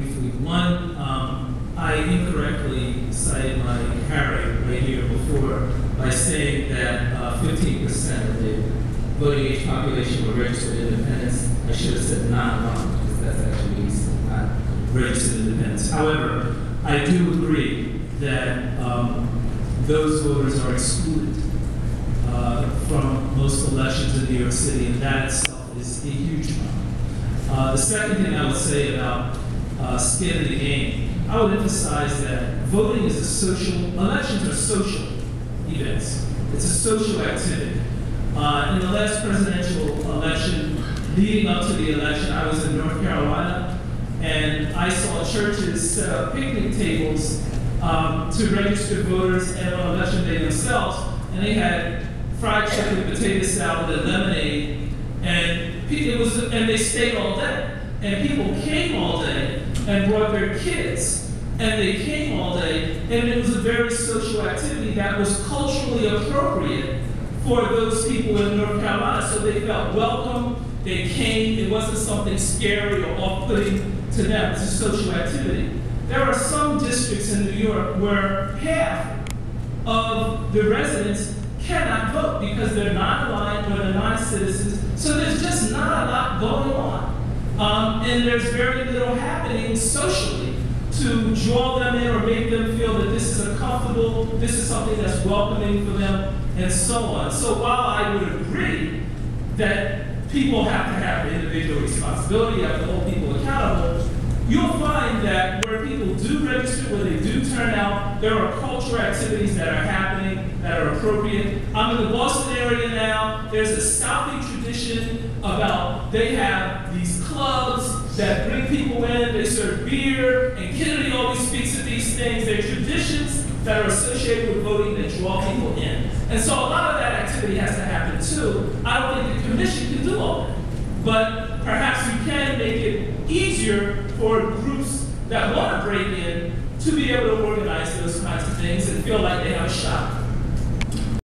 briefly. One, I incorrectly cited my Harry right here before by saying that 15% of the voting age population were registered independents. I should have said non-voting, because that's actually easy, not registered independents. However, I do agree that those voters are excluded from most elections in New York City, and that itself is a huge problem. The second thing I would say about skin in the game, I would emphasize that voting is a social, elections are social events. It's a social activity. In the last presidential election, leading up to the election, I was in North Carolina, and I saw churches set up picnic tables to register voters and on election day themselves, and they had fried chicken, potato salad, and lemonade, and they stayed all day. And people came all day and brought their kids, and they came all day, and it was a very social activity that was culturally appropriate for those people in North Carolina, so they felt welcome, they came, it wasn't something scary or off-putting to them, it's a social activity. There are some districts in New York where half of the residents cannot vote because they're not aligned or they're non-citizens, so there's just not a lot going on. And there's very little happening socially to draw them in or make them feel that this is this is something that's welcoming for them, and so on. So while I would agree that people have to have individual responsibility, have to hold people accountable, you'll find that where people do register, where they do turn out, there are cultural activities that are happening that are appropriate. I'm in the Boston area now. There's a Southie tradition about, they have these clubs that bring people in, they serve beer, and Kennedy always speaks of these things. They're traditions that are associated with voting that draw people in. And so a lot of that activity has to happen too. I don't think the commission can do all that. But perhaps you can make it easier for groups that want to break in to be able to organize those kinds of things and feel like they have a shot.